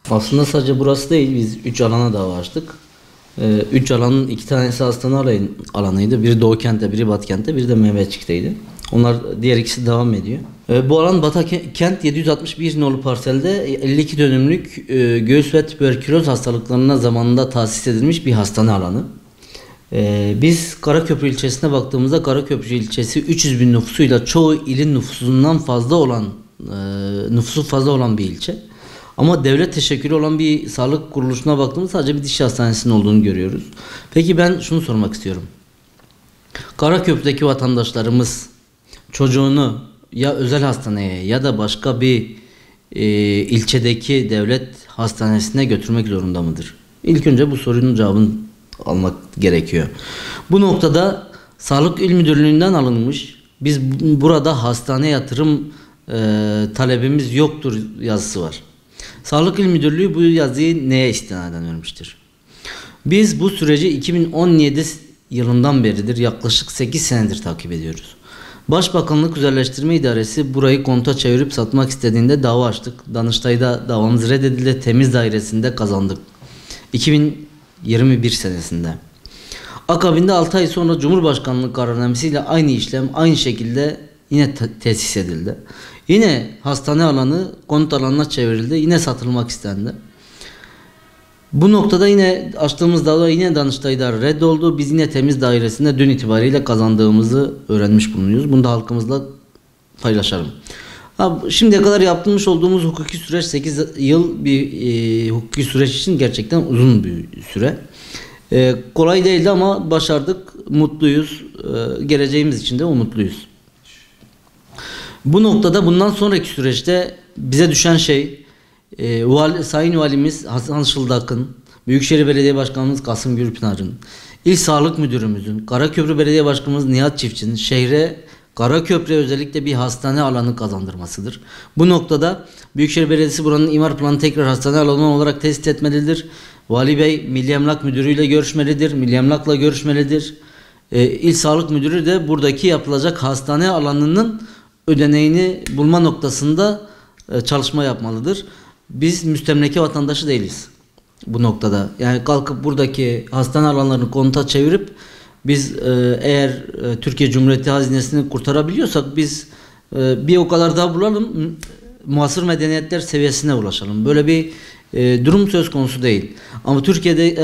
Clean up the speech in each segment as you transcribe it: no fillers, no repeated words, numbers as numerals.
Aslında sadece burası değil, biz 3 alana dava açtık. 3 alanın 2 tanesi hastane alanıydı. Biri Doğu Kent'te, biri Batı Kent'te, biri de Mehmetçik'teydi. Onlar, diğer ikisi devam ediyor. Bu alan Batı Kent 761 nolu parselde 52 dönümlük göğüs ve tüberküloz hastalıklarına zamanında tahsis edilmiş bir hastane alanı. Biz Karaköprü ilçesine baktığımızda Karaköprü ilçesi 300 bin nüfusuyla çoğu ilin nüfusu fazla olan bir ilçe. Ama devlet teşekkülü olan bir sağlık kuruluşuna baktığımızda sadece bir diş hastanesinin olduğunu görüyoruz. Peki ben şunu sormak istiyorum. Karaköprü'deki vatandaşlarımız çocuğunu ya özel hastaneye ya da başka bir ilçedeki devlet hastanesine götürmek zorunda mıdır? İlk önce bu sorunun cevabını almak gerekiyor. Bu noktada Sağlık İl Müdürlüğü'nden alınmış, biz burada hastane yatırım talebimiz yoktur yazısı var. Sağlık İl Müdürlüğü bu yazıyı neye istinaden vermiştir? Biz bu süreci 2017 yılından beridir, yaklaşık 8 senedir takip ediyoruz. Başbakanlık Özelleştirme İdaresi burayı konta çevirip satmak istediğinde dava açtık. Danıştay'da davamız reddedildi. Temiz dairesinde kazandık. 2021 senesinde. Akabinde 6 ay sonra Cumhurbaşkanlığı kararnamesiyle aynı işlem aynı şekilde yine tesis edildi. Yine hastane alanı konut alanına çevrildi. Yine satılmak istendi. Bu noktada yine açtığımız dava yine Danıştay'da reddoldu. Biz yine temiz dairesinde dün itibariyle kazandığımızı öğrenmiş bulunuyoruz. Bunu da halkımızla paylaşalım. Şimdiye kadar yapmış olduğumuz hukuki süreç 8 yıl bir hukuki süreç için gerçekten uzun bir süre. Kolay değildi ama başardık, mutluyuz. Geleceğimiz için de umutluyuz. Bu noktada bundan sonraki süreçte bize düşen şey Sayın Valimiz Hasan Şıldak'ın, Büyükşehir Belediye Başkanımız Kasım Gürpınar'ın, İl Sağlık Müdürümüzün, Karaköprü Belediye Başkanımız Nihat Çiftçi'nin şehre, Karaköprü'ye özellikle bir hastane alanı kazandırmasıdır. Bu noktada Büyükşehir Belediyesi buranın imar planı tekrar hastane alanı olarak tespit etmelidir. Vali Bey Milli Emlak Müdürü ile görüşmelidir, Milli Emlak'la görüşmelidir. İl Sağlık Müdürü de buradaki yapılacak hastane alanının ödeneğini bulma noktasında çalışma yapmalıdır. Biz müstemleke vatandaşı değiliz bu noktada. Yani kalkıp buradaki hastane alanlarını konuta çevirip biz eğer Türkiye Cumhuriyeti hazinesini kurtarabiliyorsak biz bir o kadar daha bulalım, muasır medeniyetler seviyesine ulaşalım. Böyle bir durum söz konusu değil. Ama Türkiye'de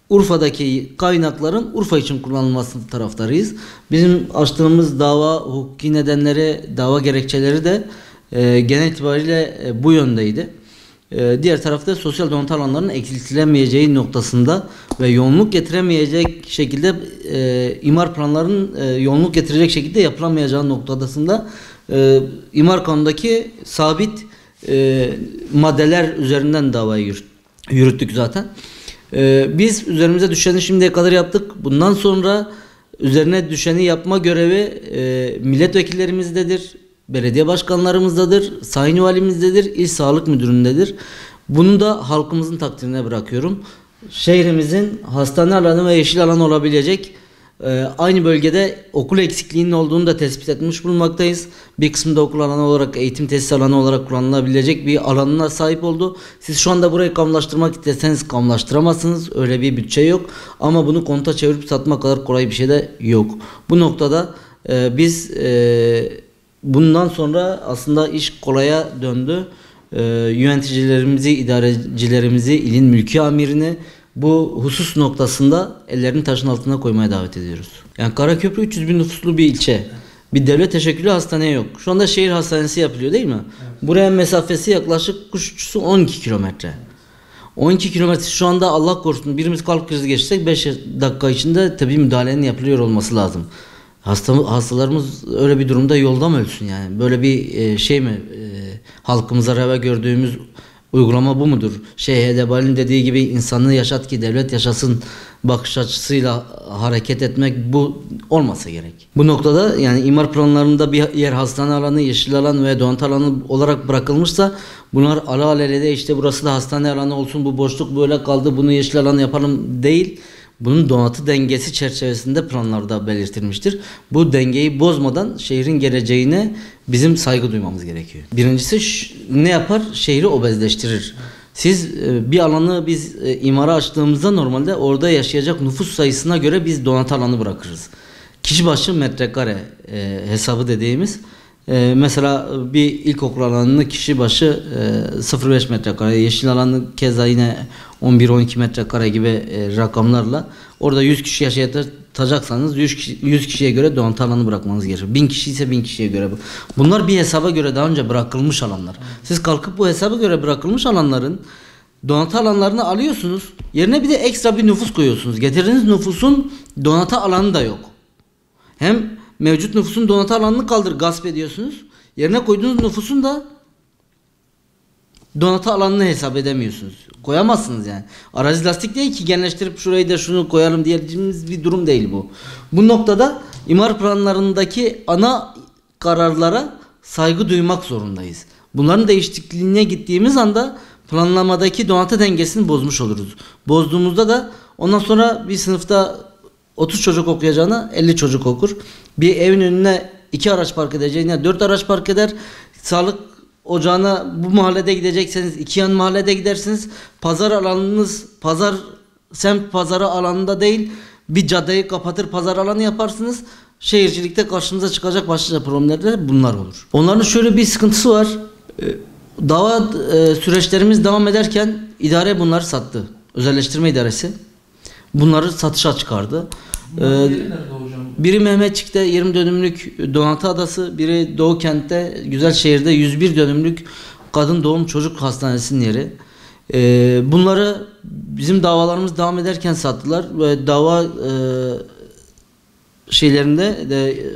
Urfa'daki kaynakların Urfa için kullanılması taraftarıyız. Bizim açtığımız dava hukuki nedenleri, dava gerekçeleri de genel itibariyle bu yöndeydi. Diğer tarafta sosyal donatı alanlarının eksiltilemeyeceği noktasında ve yoğunluk getiremeyecek şekilde imar planlarının yoğunluk getirecek şekilde yapılamayacağı noktasında imar kanundaki sabit maddeler üzerinden davayı yürüttük zaten. Biz üzerimize düşeni şimdiye kadar yaptık. Bundan sonra üzerine düşeni yapma görevi milletvekillerimizdedir, belediye başkanlarımızdadır, sayın valimizdedir, il sağlık müdüründedir. Bunu da halkımızın takdirine bırakıyorum. Şehrimizin hastane alanı ve yeşil alan olabilecek aynı bölgede okul eksikliğinin olduğunu da tespit etmiş bulunmaktayız. Bir kısmında okul alanı olarak, eğitim tesis alanı olarak kullanılabilecek bir alanına sahip oldu. Siz şu anda burayı kamulaştırmak isteseniz kamulaştıramazsınız. Öyle bir bütçe yok. Ama bunu konuta çevirip satmak kadar kolay bir şey de yok. Bu noktada biz bundan sonra aslında iş kolaya döndü. Yöneticilerimizi, idarecilerimizi, ilin mülki amirini bu husus noktasında ellerini taşın altına koymaya davet ediyoruz. Yani Karaköprü 300 bin nüfuslu bir ilçe. Bir devlet teşekküllü hastane yok. Şu anda şehir hastanesi yapılıyor değil mi? Evet. Buraya mesafesi yaklaşık kuş uçuşu 12 kilometre. 12 kilometre şu anda Allah korusun birimiz kalp krizi geçirsek 5 dakika içinde tabii müdahalenin yapılıyor olması lazım. Hastalarımız öyle bir durumda yolda mı ölsün yani? Böyle bir şey mi? Halkımıza reva gördüğümüz uygulama bu mudur? Hedebal'in dediği gibi insanlığı yaşat ki devlet yaşasın bakış açısıyla hareket etmek bu olmasa gerek. Bu noktada yani imar planlarında bir yer hastane alanı, yeşil alan ve donatı alanı olarak bırakılmışsa bunlar alelade işte burası da hastane alanı olsun, bu boşluk böyle kaldı, bunu yeşil alan yapalım değil. Bunun donatı dengesi çerçevesinde planlarda belirtilmiştir. Bu dengeyi bozmadan şehrin geleceğine bizim saygı duymamız gerekiyor. Birincisi ne yapar? Şehri obezleştirir. Siz bir alanı biz imara açtığımızda normalde orada yaşayacak nüfus sayısına göre biz donatı alanı bırakırız. Kişi başı metrekare hesabı dediğimiz. Mesela bir ilkokul alanını kişi başı 0,5 metrekare, yeşil alanı keza yine 11-12 metrekare gibi rakamlarla orada 100 kişi yaşayacaksanız 100 kişiye göre donatı alanı bırakmanız gerekir. 1000 kişi ise 1000 kişiye göre. Bunlar bir hesaba göre daha önce bırakılmış alanlar. Siz kalkıp bu hesaba göre bırakılmış alanların donatı alanlarını alıyorsunuz. Yerine bir de ekstra bir nüfus koyuyorsunuz. Getirdiğiniz nüfusun donatı alanı da yok. Hem mevcut nüfusun donatı alanını gasp ediyorsunuz. Yerine koyduğunuz nüfusun da donatı alanını hesap edemiyorsunuz. Koyamazsınız yani. Arazi lastik değil ki genleştirip şurayı da şunu koyalım diyeceğimiz bir durum değil bu. Bu noktada imar planlarındaki ana kararlara saygı duymak zorundayız. Bunların değişikliğine gittiğimiz anda planlamadaki donatı dengesini bozmuş oluruz. Bozduğumuzda da ondan sonra bir sınıfta 30 çocuk okuyacağına 50 çocuk okur. Bir evin önüne 2 araç park edeceğine 4 araç park eder. Sağlık ocağına bu mahallede gidecekseniz 2 yan mahallede gidersiniz. Pazar alanınız semt pazarı alanında değil, bir caddeyi kapatır pazar alanı yaparsınız. Şehircilikte karşımıza çıkacak başlıca problemler bunlar olur. Onların şöyle bir sıkıntısı var. Dava süreçlerimiz devam ederken idare bunları sattı. Özelleştirme idaresi bunları satışa çıkardı. Biri Mehmetçik'te 20 dönümlük Donatı Adası, biri Doğu Kent'te Güzelşehir'de 101 dönümlük Kadın Doğum Çocuk Hastanesi'nin yeri. Bunları bizim davalarımız devam ederken sattılar ve dava şeylerinde de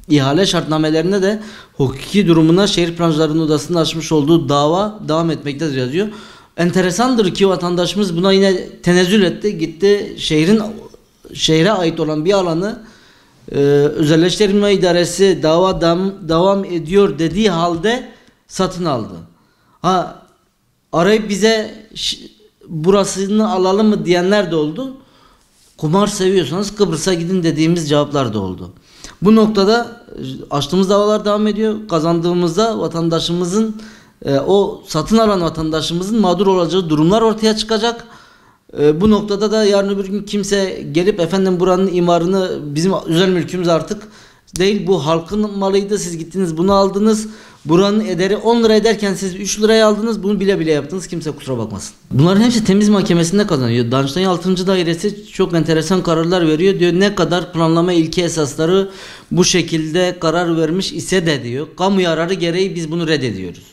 ihale şartnamelerinde de hukuki durumuna Şehir Plancılarının Odası'nın açmış olduğu dava devam etmektedir yazıyor. Enteresandır ki vatandaşımız buna yine tenezzül etti. Gitti şehre ait olan bir alanı özelleştirme idaresi devam ediyor dediği halde satın aldı. Arayıp bize burasını alalım mı diyenler de oldu. Kumar seviyorsanız Kıbrıs'a gidin dediğimiz cevaplar da oldu. Bu noktada açtığımız davalar devam ediyor. Kazandığımızda vatandaşımızın o satın alan vatandaşımızın mağdur olacağı durumlar ortaya çıkacak. Bu noktada da yarın öbür gün kimse gelip efendim buranın imarını bizim özel mülkümüz artık değil, bu halkın malıydı, siz gittiniz bunu aldınız, buranın ederi 10 lira ederken siz 3 liraya aldınız, bunu bile bile yaptınız, kimse kusura bakmasın. Bunların hepsi temiz mahkemesinde kazanıyor. Danıştay 6. Dairesi çok enteresan kararlar veriyor. Diyor ne kadar planlama ilke esasları bu şekilde karar vermiş ise de diyor, kamu yararı gereği biz bunu reddediyoruz.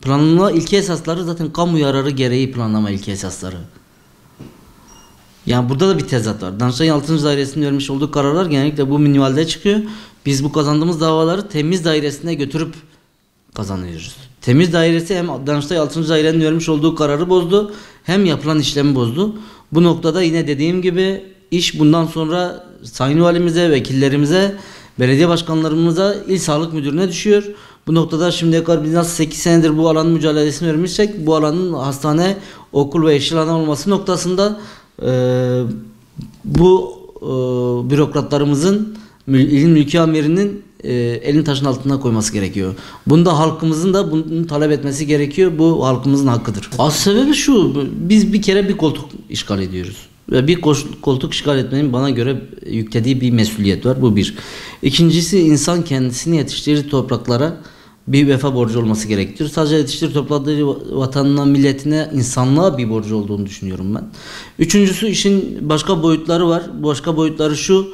Planlama ilke esasları zaten kamu yararı gereği planlama ilke esasları. Yani burada da bir tezat var. Danıştay 6. Dairesi'nin vermiş olduğu kararlar genellikle bu minvalde çıkıyor. Biz bu kazandığımız davaları temiz dairesine götürüp kazanıyoruz. Temiz dairesi hem Danıştay 6. Daire'nin vermiş olduğu kararı bozdu, hem yapılan işlemi bozdu. Bu noktada yine dediğim gibi iş bundan sonra Sayın Valimize, vekillerimize, belediye başkanlarımıza, il sağlık müdürüne düşüyor. Bu noktada şimdiye kadar biz nasıl 8 senedir bu alanın mücadelesini vermişsek, bu alanın hastane, okul ve yeşil alan olması noktasında bu bürokratlarımızın, ilin mülki amirinin elin taşın altına koyması gerekiyor. Bunda halkımızın da bunu talep etmesi gerekiyor. Bu halkımızın hakkıdır. Asıl sebebi şu: biz bir kere bir koltuk işgal ediyoruz. Ve bir koltuk işgal etmenin bana göre yüklediği bir mesuliyet var. Bu bir. İkincisi, insan kendisini yetiştirdiği topraklara bir vefa borcu olması gerekiyor. Sadece yetiştirip topladığı vatanına, milletine, insanlığa bir borcu olduğunu düşünüyorum ben. Üçüncüsü, işin başka boyutları var. Başka boyutları şu: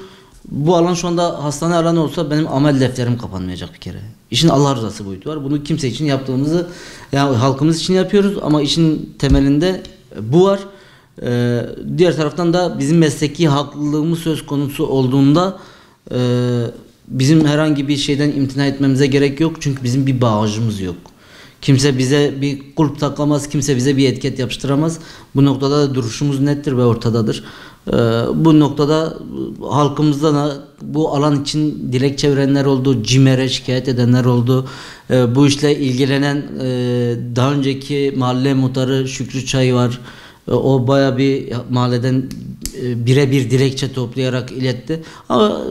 bu alan şu anda hastane alanı olsa benim amel defterim kapanmayacak bir kere. İşin Allah rızası boyutu var. Bunu kimse için yaptığımızı, yani halkımız için yapıyoruz ama işin temelinde bu var. Diğer taraftan da bizim mesleki haklılığımız söz konusu olduğunda bizim herhangi bir şeyden imtina etmemize gerek yok. Çünkü bizim bir bağışımız yok. Kimse bize bir kulp takamaz, kimse bize bir etiket yapıştıramaz. Bu noktada da duruşumuz nettir ve ortadadır. Bu noktada halkımızda da bu alan için dilekçe verenler oldu, CİMER'e şikayet edenler oldu. Bu işle ilgilenen daha önceki mahalle muhtarı Şükrü Çay var. O baya bir mahalleden birebir dilekçe toplayarak iletti. Ama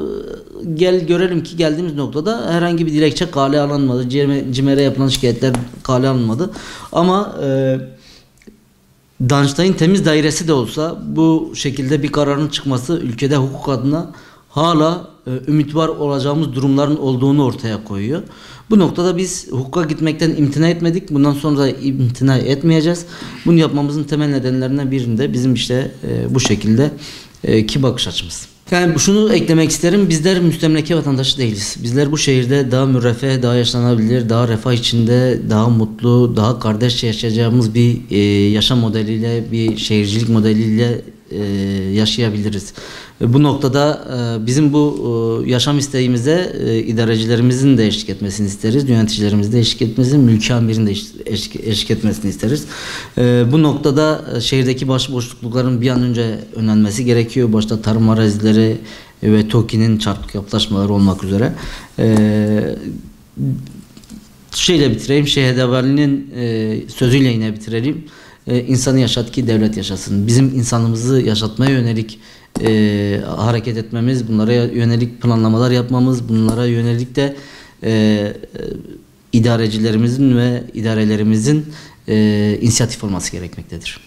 gel görelim ki geldiğimiz noktada herhangi bir dilekçe kale alınmadı. CİMER'e yapılan şikayetler kale alınmadı. Ama Danıştay'ın temiz dairesi de olsa bu şekilde bir kararın çıkması ülkede hukuk adına hala ümit var olacağımız durumların olduğunu ortaya koyuyor. Bu noktada biz hukuka gitmekten imtina etmedik. Bundan sonra da imtina etmeyeceğiz. Bunu yapmamızın temel nedenlerinden birinde bizim işte bu şekilde ki bakış açımız. Yani şunu eklemek isterim. Bizler müstemleke vatandaşı değiliz. Bizler bu şehirde daha müreffeh, daha yaşanabilir, daha refah içinde, daha mutlu, daha kardeşçe yaşayacağımız bir yaşam modeliyle, bir şehircilik modeliyle yaşayabiliriz. Bu noktada bizim bu yaşam isteğimize idarecilerimizin de eşlik etmesini isteriz. Yöneticilerimizin de eşlik etmesini, mülki amirin de eşlik etmesini isteriz. Bu noktada şehirdeki başıboşlukların bir an önce önlenmesi gerekiyor. Başta tarım arazileri ve TOKİ'nin çarpık yapılaşmaları olmak üzere. Şeyle bitireyim. Şeyh Edebali'nin sözüyle yine bitirelim. İnsanı yaşat ki devlet yaşasın. Bizim insanımızı yaşatmaya yönelik hareket etmemiz, bunlara yönelik planlamalar yapmamız, bunlara yönelik de idarecilerimizin ve idarelerimizin inisiyatif olması gerekmektedir.